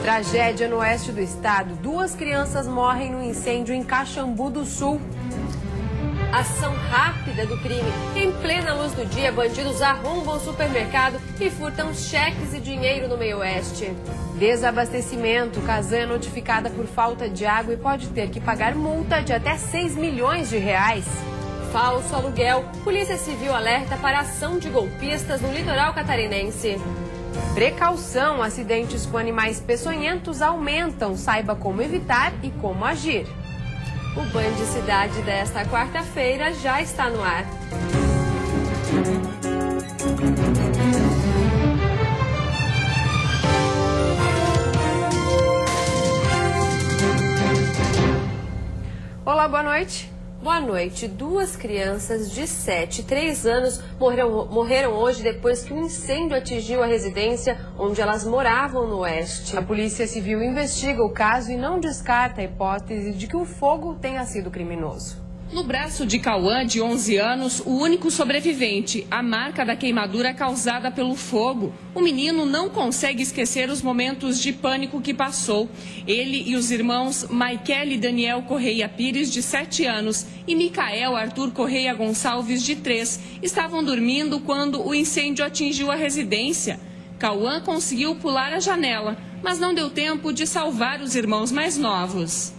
Tragédia no oeste do estado. 2 crianças morrem no incêndio em Caxambu do Sul. Ação rápida do crime. Em plena luz do dia, bandidos arrombam o supermercado e furtam cheques e dinheiro no meio-oeste. Desabastecimento. Casã é notificada por falta de água e pode ter que pagar multa de até 6 milhões de reais. Falso aluguel. Polícia Civil alerta para ação de golpistas no litoral catarinense. Precaução, acidentes com animais peçonhentos aumentam. Saiba como evitar e como agir. O Band Cidade desta quarta-feira já está no ar. Olá, boa noite. Boa noite. 2 crianças de 7 e 3 anos morreram hoje depois que um incêndio atingiu a residência onde elas moravam no oeste. A Polícia Civil investiga o caso e não descarta a hipótese de que o fogo tenha sido criminoso. No braço de Cauã, de 11 anos, o único sobrevivente, a marca da queimadura causada pelo fogo. O menino não consegue esquecer os momentos de pânico que passou. Ele e os irmãos Maiquele Daniel Correia Pires, de 7 anos, e Micael Arthur Correia Gonçalves, de 3, estavam dormindo quando o incêndio atingiu a residência. Cauã conseguiu pular a janela, mas não deu tempo de salvar os irmãos mais novos.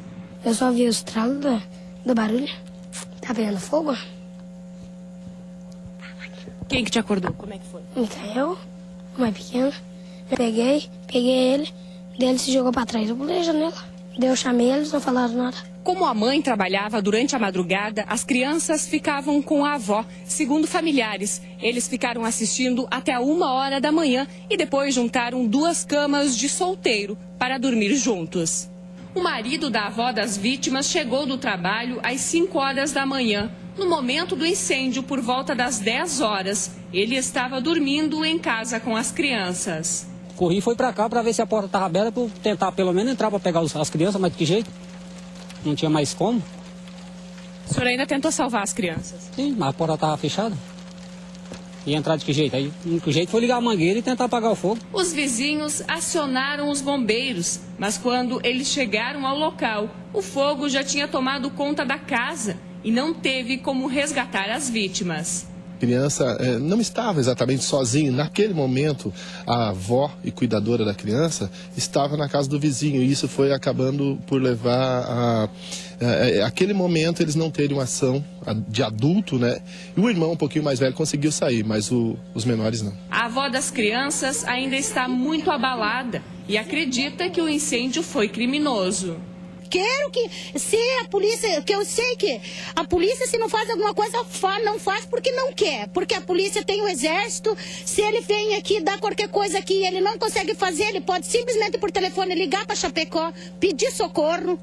Eu só vi o estralo do barulho. Tá pegando fogo? Quem que te acordou? Como é que foi? Micael, o mais pequeno. Eu peguei ele, ele se jogou pra trás. Eu pulei a janela. Daí eu chamei eles, não falaram nada. Como a mãe trabalhava durante a madrugada, as crianças ficavam com a avó, segundo familiares. Eles ficaram assistindo até 1h da manhã e depois juntaram 2 camas de solteiro para dormir juntos. O marido da avó das vítimas chegou do trabalho às 5h da manhã. No momento do incêndio, por volta das 10h, ele estava dormindo em casa com as crianças. Corri e foi para cá para ver se a porta estava aberta, para tentar pelo menos entrar para pegar as crianças, mas de que jeito? Não tinha mais como. O senhor ainda tentou salvar as crianças? Sim, mas a porta estava fechada. E entrar de que jeito? Aí o único jeito foi ligar a mangueira e tentar apagar o fogo. Os vizinhos acionaram os bombeiros, mas quando eles chegaram ao local, o fogo já tinha tomado conta da casa e não teve como resgatar as vítimas. A criança não estava exatamente sozinha. Naquele momento, a avó e cuidadora da criança estava na casa do vizinho. E isso foi acabando por levar aquele momento eles não terem uma ação de adulto, né? E o irmão, um pouquinho mais velho, conseguiu sair, mas os menores não. A avó das crianças ainda está muito abalada e acredita que o incêndio foi criminoso. Quero que se a polícia, que eu sei que a polícia, se não faz alguma coisa, não faz porque não quer. Porque a polícia tem o exército, se ele vem aqui dar qualquer coisa aqui e ele não consegue fazer, ele pode simplesmente por telefone ligar para Chapecó, pedir socorro.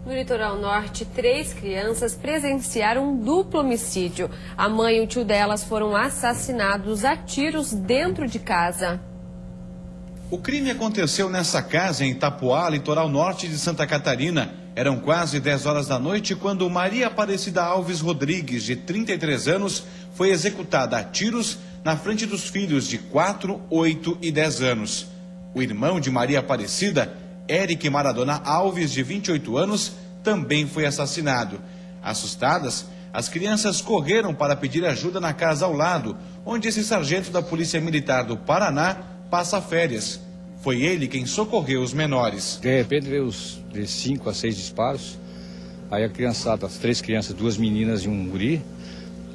No litoral norte, 3 crianças presenciaram um duplo homicídio. A mãe e o tio delas foram assassinados a tiros dentro de casa. O crime aconteceu nessa casa em Itapoá, litoral norte de Santa Catarina. Eram quase 10h da noite quando Maria Aparecida Alves Rodrigues, de 33 anos, foi executada a tiros na frente dos filhos de 4, 8 e 10 anos. O irmão de Maria Aparecida, Eric Maradona Alves, de 28 anos, também foi assassinado. Assustadas, as crianças correram para pedir ajuda na casa ao lado, onde esse sargento da Polícia Militar do Paraná passa férias. Foi ele quem socorreu os menores. De repente veio de 5 a 6 disparos. Aí a criançada, as 3 crianças, 2 meninas e um guri,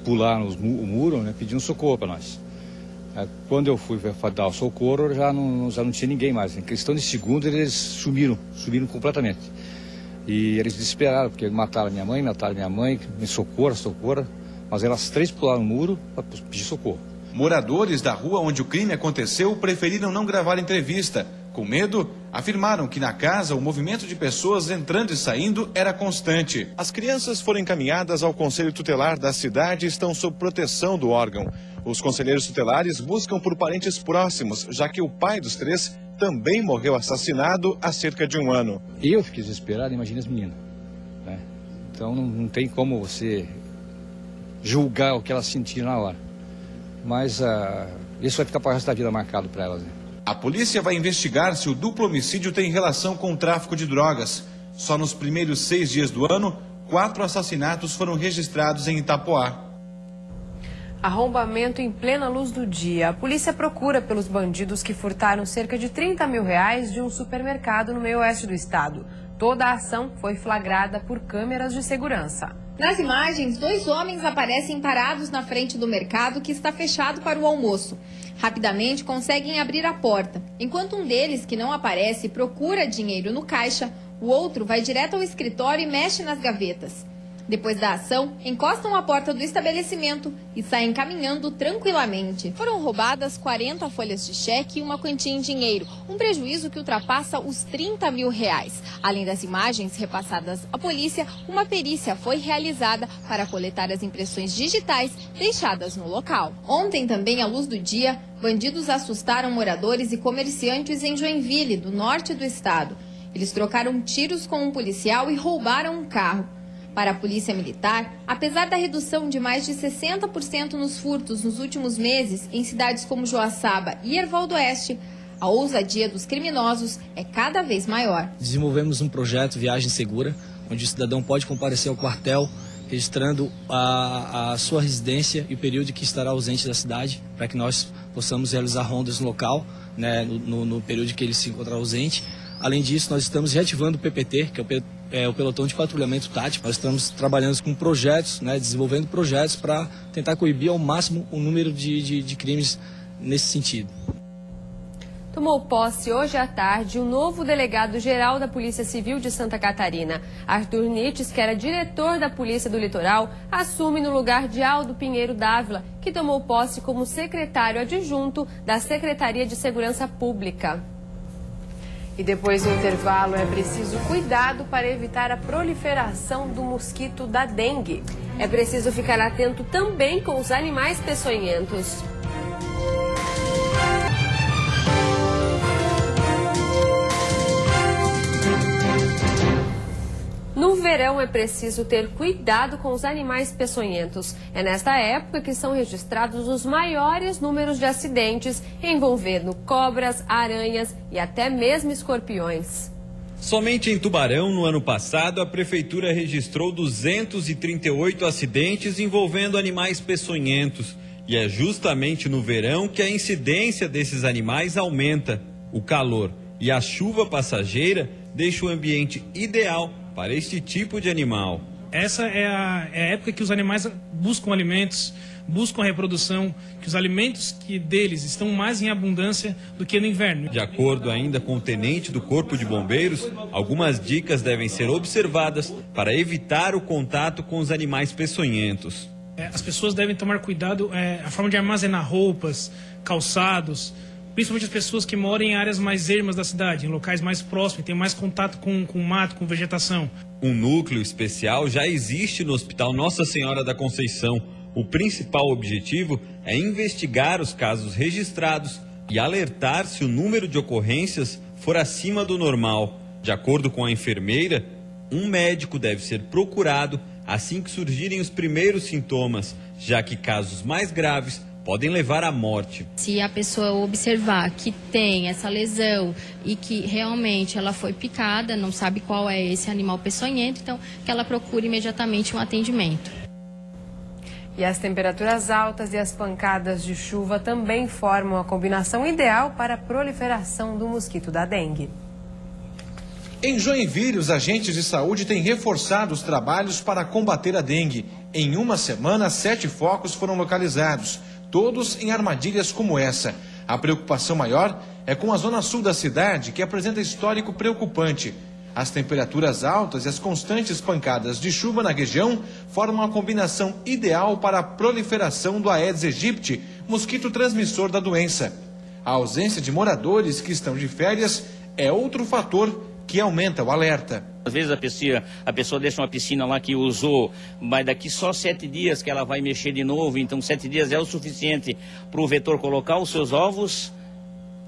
pularam o muro, né, pedindo socorro para nós. Aí, quando eu fui dar o socorro, já não tinha ninguém mais. Em questão de segundos, eles sumiram completamente. E eles desesperaram, porque mataram minha mãe, me socorra. Mas elas 3 pularam o muro para pedir socorro. Moradores da rua onde o crime aconteceu preferiram não gravar entrevista. Com medo, afirmaram que na casa o movimento de pessoas entrando e saindo era constante. As crianças foram encaminhadas ao Conselho Tutelar da cidade e estão sob proteção do órgão. Os conselheiros tutelares buscam por parentes próximos, já que o pai dos 3 também morreu assassinado há cerca de 1 ano. Eu fiquei desesperado, imagina as meninas, né? Então não tem como você julgar o que elas sentiram na hora. Mas isso vai ficar para o resto da vida marcado para elas, né? A polícia vai investigar se o duplo homicídio tem relação com o tráfico de drogas. Só nos primeiros 6 dias do ano, 4 assassinatos foram registrados em Itapoá. Arrombamento em plena luz do dia. A polícia procura pelos bandidos que furtaram cerca de R$30 mil de um supermercado no meio oeste do estado. Toda a ação foi flagrada por câmeras de segurança. Nas imagens, 2 homens aparecem parados na frente do mercado que está fechado para o almoço. Rapidamente conseguem abrir a porta. Enquanto um deles, que não aparece, procura dinheiro no caixa, o outro vai direto ao escritório e mexe nas gavetas. Depois da ação, encostam a porta do estabelecimento e saem caminhando tranquilamente. Foram roubadas 40 folhas de cheque e uma quantia em dinheiro, um prejuízo que ultrapassa os R$30 mil. Além das imagens repassadas à polícia, uma perícia foi realizada para coletar as impressões digitais deixadas no local. Ontem, também à luz do dia, bandidos assustaram moradores e comerciantes em Joinville, do norte do estado. Eles trocaram tiros com um policial e roubaram um carro. Para a Polícia Militar, apesar da redução de mais de 60% nos furtos nos últimos meses em cidades como Joaçaba e Erval do Oeste, a ousadia dos criminosos é cada vez maior. Desenvolvemos um projeto Viagem Segura, onde o cidadão pode comparecer ao quartel, registrando a sua residência e o período que estará ausente da cidade, para que nós possamos realizar rondas no local, né, no período que ele se encontrar ausente. Além disso, nós estamos reativando o PPT, que é o pelotão de patrulhamento tático. Nós estamos trabalhando com projetos, né, desenvolvendo projetos para tentar coibir ao máximo o número de crimes nesse sentido. Tomou posse hoje à tarde o novo delegado-geral da Polícia Civil de Santa Catarina. Arthur Nites, que era diretor da Polícia do Litoral, assume no lugar de Aldo Pinheiro Dávila, que tomou posse como secretário adjunto da Secretaria de Segurança Pública. E depois do intervalo, é preciso cuidado para evitar a proliferação do mosquito da dengue. É preciso ficar atento também com os animais peçonhentos. No verão é preciso ter cuidado com os animais peçonhentos. É nesta época que são registrados os maiores números de acidentes envolvendo cobras, aranhas e até mesmo escorpiões. Somente em Tubarão, no ano passado, a prefeitura registrou 238 acidentes envolvendo animais peçonhentos. E é justamente no verão que a incidência desses animais aumenta. O calor e a chuva passageira deixam o ambiente ideal para este tipo de animal. Essa é a época que os animais buscam alimentos, buscam a reprodução, que os alimentos deles estão mais em abundância do que no inverno. De acordo ainda com o tenente do Corpo de Bombeiros, algumas dicas devem ser observadas para evitar o contato com os animais peçonhentos. As pessoas devem tomar cuidado, a forma de armazenar roupas, calçados, principalmente as pessoas que moram em áreas mais ermas da cidade, em locais mais próximos, têm mais contato com mato, com vegetação. Um núcleo especial já existe no Hospital Nossa Senhora da Conceição. O principal objetivo é investigar os casos registrados e alertar se o número de ocorrências for acima do normal. De acordo com a enfermeira, um médico deve ser procurado assim que surgirem os primeiros sintomas, já que casos mais graves podem levar à morte. Se a pessoa observar que tem essa lesão e que realmente ela foi picada, não sabe qual é esse animal peçonhento, então que ela procure imediatamente um atendimento. E as temperaturas altas e as pancadas de chuva também formam a combinação ideal para a proliferação do mosquito da dengue. Em Joinville, os agentes de saúde têm reforçado os trabalhos para combater a dengue. Em uma semana, 7 focos foram localizados, todos em armadilhas como essa. A preocupação maior é com a zona sul da cidade, que apresenta histórico preocupante. As temperaturas altas e as constantes pancadas de chuva na região formam a combinação ideal para a proliferação do Aedes aegypti, mosquito transmissor da doença. A ausência de moradores que estão de férias é outro fator que aumenta o alerta. Às vezes a pessoa deixa uma piscina lá que usou, mas daqui só 7 dias que ela vai mexer de novo, então 7 dias é o suficiente para o vetor colocar os seus ovos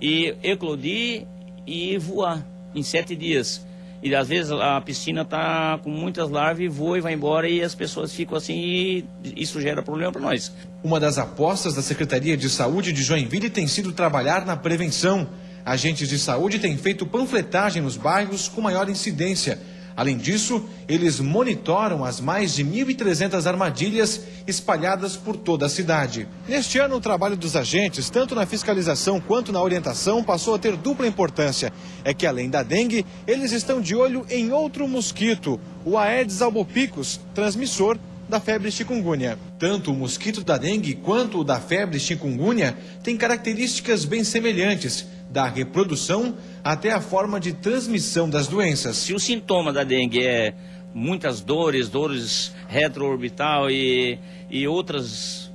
e eclodir e voar em 7 dias. E às vezes a piscina está com muitas larvas e voa e vai embora e as pessoas ficam assim e isso gera problema para nós. Uma das apostas da Secretaria de Saúde de Joinville tem sido trabalhar na prevenção. Agentes de saúde têm feito panfletagem nos bairros com maior incidência. Além disso, eles monitoram as mais de 1.300 armadilhas espalhadas por toda a cidade. Neste ano, o trabalho dos agentes, tanto na fiscalização quanto na orientação, passou a ter dupla importância. É que, além da dengue, eles estão de olho em outro mosquito, o Aedes albopicus, transmissor da febre chikungunya. Tanto o mosquito da dengue quanto o da febre chikungunya têm características bem semelhantes, da reprodução até a forma de transmissão das doenças. Se o sintoma da dengue é muitas dores retroorbital e outras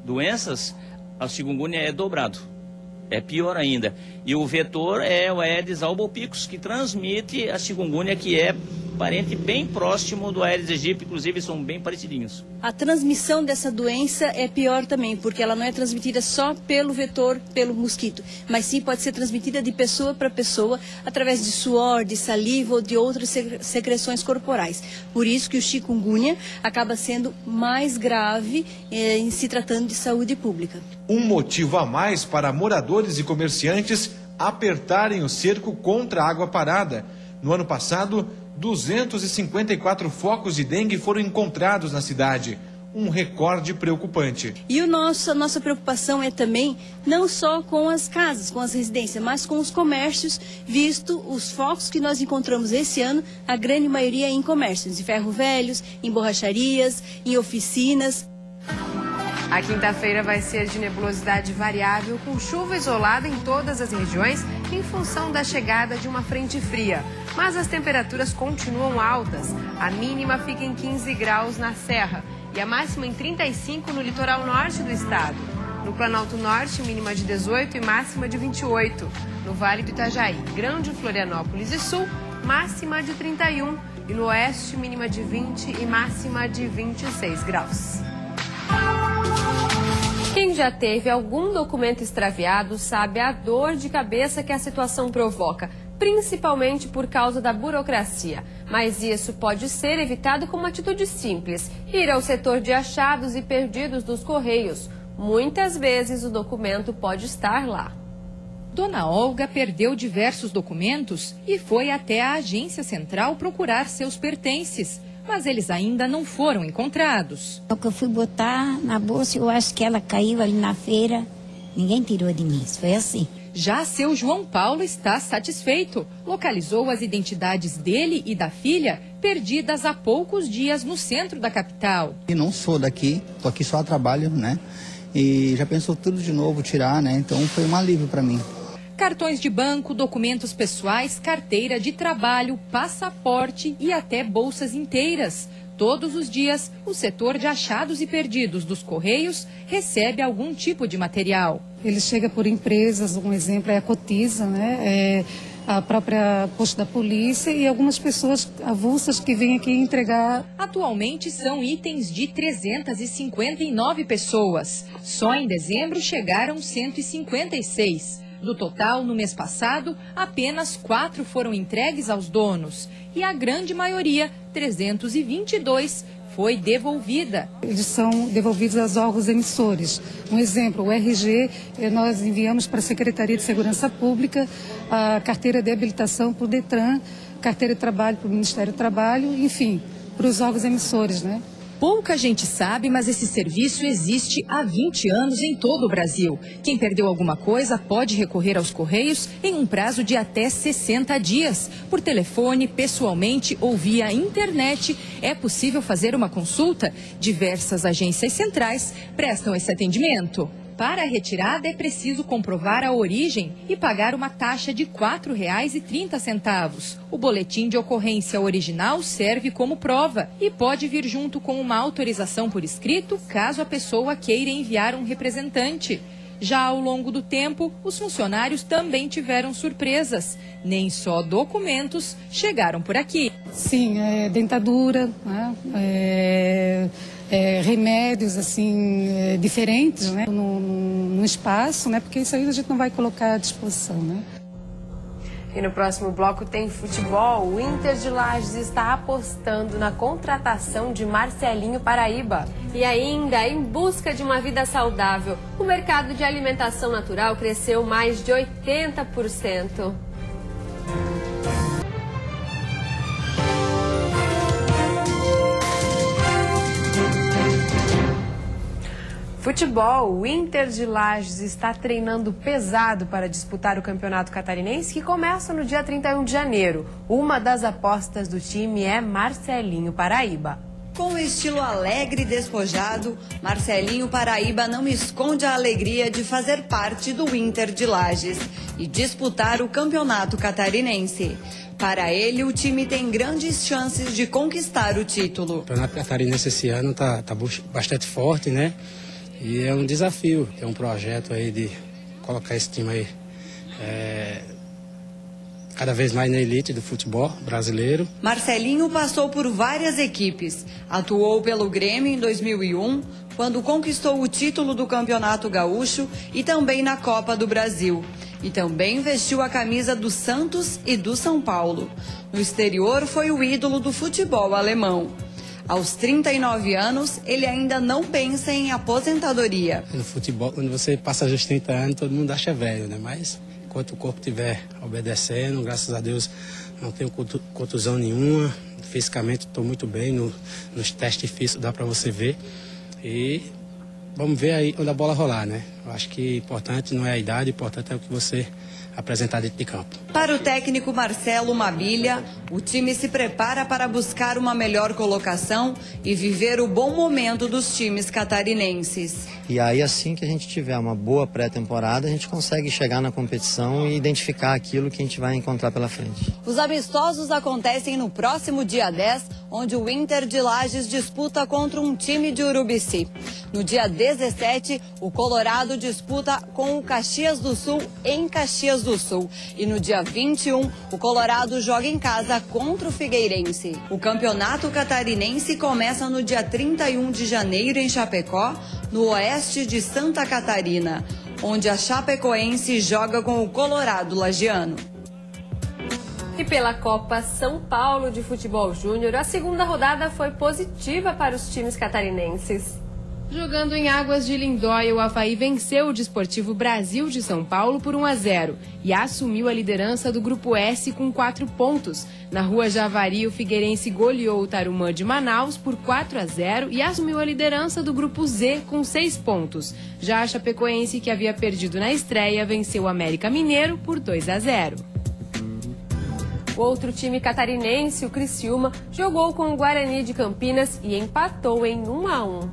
doenças, a chikungunya é dobrado. É pior ainda. E o vetor é o Aedes albopicus, que transmite a chikungunya, que é parente bem próximo do Aedes aegypti, inclusive são bem parecidinhos. A transmissão dessa doença é pior também, porque ela não é transmitida só pelo vetor, pelo mosquito, mas sim pode ser transmitida de pessoa para pessoa, através de suor, de saliva ou de outras secreções corporais. Por isso que o chikungunya acaba sendo mais grave em se tratando de saúde pública. Um motivo a mais para moradores e comerciantes apertarem o cerco contra a água parada. No ano passado, 254 focos de dengue foram encontrados na cidade, um recorde preocupante. E a nossa preocupação é também não só com as casas, com as residências, mas com os comércios, visto os focos que nós encontramos esse ano, a grande maioria em comércios, em ferro velhos, em borracharias, em oficinas. A quinta-feira vai ser de nebulosidade variável, com chuva isolada em todas as regiões, em função da chegada de uma frente fria. Mas as temperaturas continuam altas. A mínima fica em 15 graus na Serra e a máxima em 35 no litoral norte do estado. No Planalto Norte, mínima de 18 e máxima de 28. No Vale do Itajaí, Grande Florianópolis e Sul, máxima de 31. E no Oeste, mínima de 20 e máxima de 26 graus. Quem já teve algum documento extraviado sabe a dor de cabeça que a situação provoca, principalmente por causa da burocracia. Mas isso pode ser evitado com uma atitude simples: ir ao setor de achados e perdidos dos Correios. Muitas vezes o documento pode estar lá. Dona Olga perdeu diversos documentos e foi até a agência central procurar seus pertences. Mas eles ainda não foram encontrados. Eu fui botar na bolsa, eu acho que ela caiu ali na feira. Ninguém tirou de mim, foi assim. Já seu João Paulo está satisfeito. Localizou as identidades dele e da filha, perdidas há poucos dias no centro da capital. E não sou daqui, tô aqui só a trabalho, né? E já pensou tudo de novo, tirar, né? Então foi um alívio para mim. Cartões de banco, documentos pessoais, carteira de trabalho, passaporte e até bolsas inteiras. Todos os dias, o setor de achados e perdidos dos Correios recebe algum tipo de material. Ele chega por empresas, um exemplo é a Cotiza, né? A própria posto da polícia e algumas pessoas avulsas que vêm aqui entregar. Atualmente são itens de 359 pessoas. Só em dezembro chegaram 156. Do total, no mês passado, apenas 4 foram entregues aos donos e a grande maioria, 322, foi devolvida. Eles são devolvidos aos órgãos emissores. Um exemplo, o RG, nós enviamos para a Secretaria de Segurança Pública, a carteira de habilitação para o Detran, carteira de trabalho para o Ministério do Trabalho, enfim, para os órgãos emissores, né? Pouca gente sabe, mas esse serviço existe há 20 anos em todo o Brasil. Quem perdeu alguma coisa pode recorrer aos Correios em um prazo de até 60 dias. Por telefone, pessoalmente ou via internet, é possível fazer uma consulta. Diversas agências centrais prestam esse atendimento. Para a retirada, é preciso comprovar a origem e pagar uma taxa de R$ 4,30. O boletim de ocorrência original serve como prova e pode vir junto com uma autorização por escrito, caso a pessoa queira enviar um representante. Já ao longo do tempo, os funcionários também tiveram surpresas. Nem só documentos chegaram por aqui. Sim, dentadura, né? Remédios assim diferentes, né? No espaço, né? Porque isso aí a gente não vai colocar à disposição, né? E no próximo bloco tem futebol. O Inter de Lages está apostando na contratação de Marcelinho Paraíba. E E ainda, em busca de uma vida saudável, o mercado de alimentação natural cresceu mais de 80%. Futebol, o Inter de Lages está treinando pesado para disputar o Campeonato Catarinense, que começa no dia 31 de janeiro. Uma das apostas do time é Marcelinho Paraíba. Com o estilo alegre e despojado, Marcelinho Paraíba não esconde a alegria de fazer parte do Inter de Lages e disputar o Campeonato Catarinense. Para ele, o time tem grandes chances de conquistar o título. O Campeonato Catarinense esse ano está bastante forte, né? E é um desafio, é um projeto aí de colocar esse time aí cada vez mais na elite do futebol brasileiro. Marcelinho passou por várias equipes, atuou pelo Grêmio em 2001, quando conquistou o título do Campeonato Gaúcho e também na Copa do Brasil. E também vestiu a camisa do Santos e do São Paulo. No exterior, foi o ídolo do futebol alemão. Aos 39 anos, ele ainda não pensa em aposentadoria. No futebol, quando você passa dos 30 anos, todo mundo acha velho, né? Mas enquanto o corpo estiver obedecendo, graças a Deus, não tenho contusão nenhuma. Fisicamente estou muito bem, nos testes físicos dá para você ver. E vamos ver aí onde a bola rolar, né? Eu acho que importante não é a idade, importante é o que você apresentar dentro de campo. Para o técnico Marcelo Mabilha, o time se prepara para buscar uma melhor colocação e viver o bom momento dos times catarinenses. E aí, assim que a gente tiver uma boa pré-temporada, a gente consegue chegar na competição e identificar aquilo que a gente vai encontrar pela frente. Os amistosos acontecem no próximo dia 10, onde o Inter de Lages disputa contra um time de Urubici. No dia 17, o Colorado disputa com o Caxias do Sul em Caxias do Sul. E no dia 21, o Colorado joga em casa contra o Figueirense. O Campeonato Catarinense começa no dia 31 de janeiro em Chapecó, no oeste de Santa Catarina, onde a Chapecoense joga com o Colorado Lagiano. E pela Copa São Paulo de Futebol Júnior, a segunda rodada foi positiva para os times catarinenses. Jogando em Águas de Lindóia, o Avaí venceu o Desportivo Brasil de São Paulo por 1-0 e assumiu a liderança do Grupo S com 4 pontos. Na Rua Javari, o Figueirense goleou o Tarumã de Manaus por 4-0 e assumiu a liderança do Grupo Z com 6 pontos. Já a Chapecoense, que havia perdido na estreia, venceu o América Mineiro por 2-0. O outro time catarinense, o Criciúma, jogou com o Guarani de Campinas e empatou em 1-1.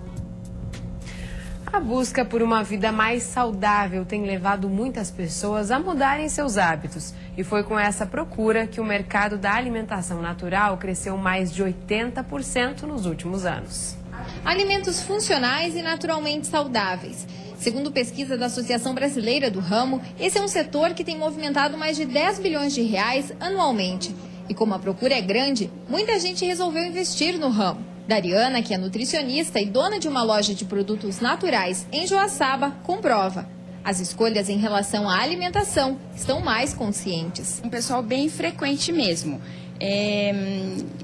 A busca por uma vida mais saudável tem levado muitas pessoas a mudarem seus hábitos. E foi com essa procura que o mercado da alimentação natural cresceu mais de 80% nos últimos anos. Alimentos funcionais e naturalmente saudáveis. Segundo pesquisa da Associação Brasileira do Ramo, esse é um setor que tem movimentado mais de 10 bilhões de reais anualmente. E como a procura é grande, muita gente resolveu investir no ramo. Dariana, que é nutricionista e dona de uma loja de produtos naturais em Joaçaba, comprova. As escolhas em relação à alimentação estão mais conscientes. Um pessoal bem frequente mesmo.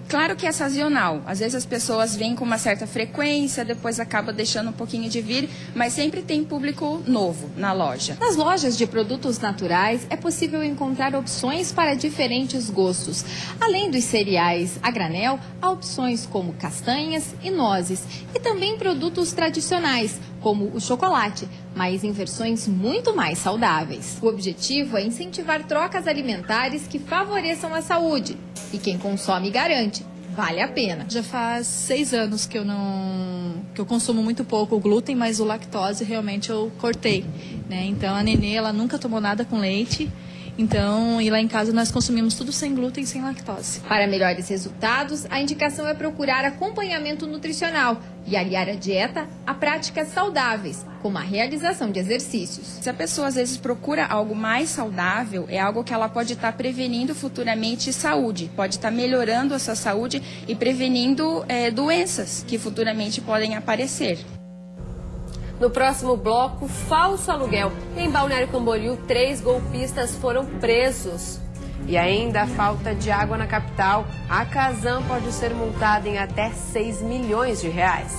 Claro que é sazonal, às vezes as pessoas vêm com uma certa frequência, depois acaba deixando um pouquinho de vir, mas sempre tem público novo na loja. Nas lojas de produtos naturais é possível encontrar opções para diferentes gostos. Além dos cereais a granel, há opções como castanhas e nozes e também produtos tradicionais, como o chocolate, mas em versões muito mais saudáveis. O objetivo é incentivar trocas alimentares que favoreçam a saúde. E quem consome garante, vale a pena. Já faz 6 anos que eu consumo muito pouco o glúten, mas o lactose realmente eu cortei, né? Então a Nenê, ela nunca tomou nada com leite. Então, e lá em casa nós consumimos tudo sem glúten e sem lactose. Para melhores resultados, a indicação é procurar acompanhamento nutricional e aliar a dieta a práticas saudáveis, como a realização de exercícios. Se a pessoa às vezes procura algo mais saudável, é algo que ela pode estar prevenindo futuramente saúde, pode estar melhorando a sua saúde e prevenindo doenças que futuramente podem aparecer. No próximo bloco, falso aluguel. Em Balneário Camboriú, 3 golpistas foram presos. E ainda a falta de água na capital. A Casan pode ser multada em até 6 milhões de reais.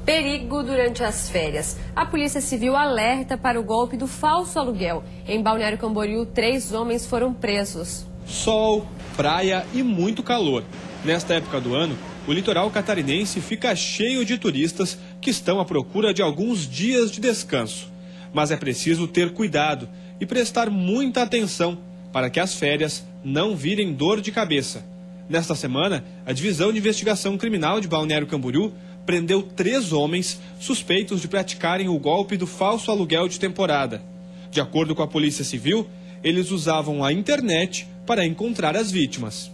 Perigo durante as férias. A Polícia Civil alerta para o golpe do falso aluguel. Em Balneário Camboriú, 3 homens foram presos. Sol, praia e muito calor. Nesta época do ano, o litoral catarinense fica cheio de turistas que estão à procura de alguns dias de descanso. Mas é preciso ter cuidado e prestar muita atenção para que as férias não virem dor de cabeça. Nesta semana, a Divisão de Investigação Criminal de Balneário Camboriú prendeu 3 homens suspeitos de praticarem o golpe do falso aluguel de temporada. De acordo com a Polícia Civil, eles usavam a internet para encontrar as vítimas.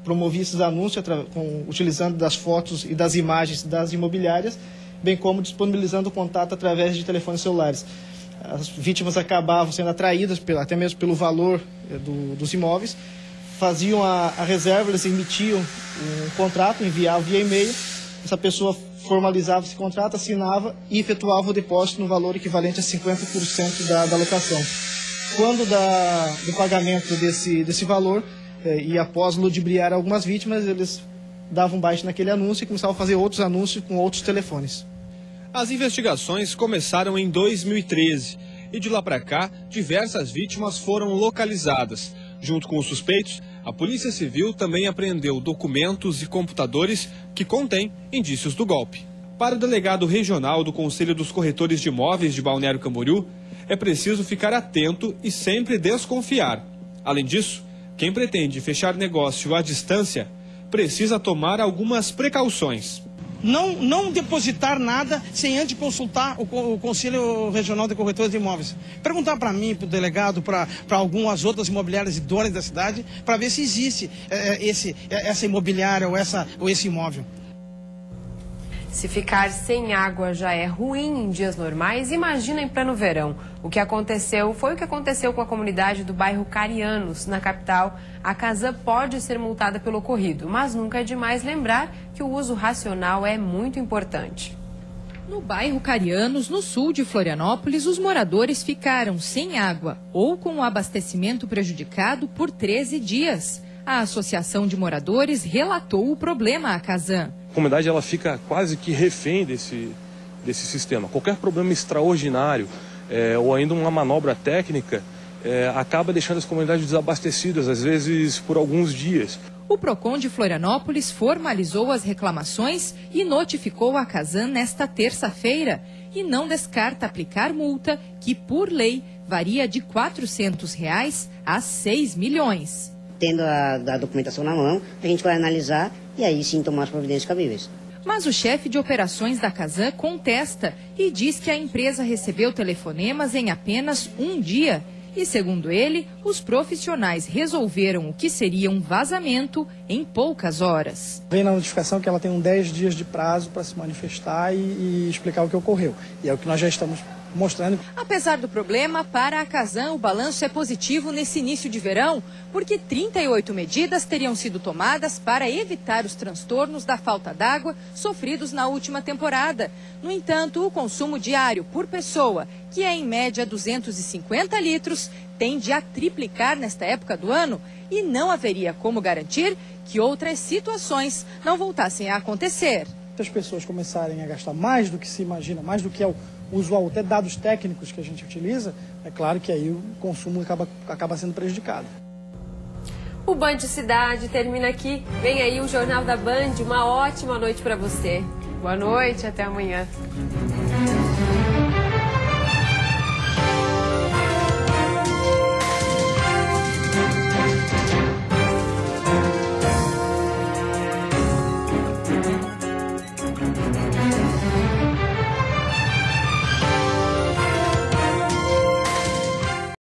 Promovi esses anúncios utilizando das fotos e das imagens das imobiliárias, bem como disponibilizando o contato através de telefones celulares. As vítimas acabavam sendo atraídas, até mesmo pelo valor dos imóveis, faziam a reserva, eles emitiam um contrato, enviavam via e-mail. Essa pessoa formalizava esse contrato, assinava e efetuava o depósito no valor equivalente a 50% da locação. Quando do pagamento desse valor, e após ludibriar algumas vítimas, eles davam baixa naquele anúncio e começavam a fazer outros anúncios com outros telefones. As investigações começaram em 2013 e de lá para cá, diversas vítimas foram localizadas. Junto com os suspeitos, a Polícia Civil também apreendeu documentos e computadores que contêm indícios do golpe. Para o delegado regional do Conselho dos Corretores de Imóveis de Balneário Camboriú, é preciso ficar atento e sempre desconfiar. Além disso, quem pretende fechar negócio à distância precisa tomar algumas precauções. Não depositar nada sem antes consultar o Conselho Regional de Corretores de Imóveis. Perguntar para mim, para o delegado, para algumas outras imobiliárias idôneas da cidade, para ver se existe essa imobiliária ou esse imóvel. Se ficar sem água já é ruim em dias normais, imagina em pleno verão. Foi o que aconteceu com a comunidade do bairro Carianos, na capital. A Casan pode ser multada pelo ocorrido, mas nunca é demais lembrar que o uso racional é muito importante. No bairro Carianos, no sul de Florianópolis, os moradores ficaram sem água ou com o abastecimento prejudicado por 13 dias. A Associação de Moradores relatou o problema à Casan. A comunidade ela fica quase que refém desse sistema. Qualquer problema extraordinário ou ainda uma manobra técnica acaba deixando as comunidades desabastecidas, às vezes por alguns dias. O PROCON de Florianópolis formalizou as reclamações e notificou a Casan nesta terça-feira e não descarta aplicar multa que, por lei, varia de R$ 400 a 6 milhões. Tendo a documentação na mão, a gente vai analisar e aí sim tomar as providências cabíveis. Mas o chefe de operações da Casan contesta e diz que a empresa recebeu telefonemas em apenas um dia. E, segundo ele, os profissionais resolveram o que seria um vazamento em poucas horas. Vem na notificação que ela tem 10 dias de prazo para se manifestar e explicar o que ocorreu. E é o que nós já estamos mostrando. Apesar do problema, para a Casan, o balanço é positivo nesse início de verão, porque 38 medidas teriam sido tomadas para evitar os transtornos da falta d'água sofridos na última temporada. No entanto, o consumo diário por pessoa, que é em média 250 litros, tende a triplicar nesta época do ano e não haveria como garantir que outras situações não voltassem a acontecer. Se as pessoas começarem a gastar mais do que se imagina, mais do que é o usual, até dados técnicos que a gente utiliza, é claro que aí o consumo acaba sendo prejudicado. O Band Cidade termina aqui. Vem aí o Jornal da Band. Uma ótima noite para você. Boa noite, até amanhã.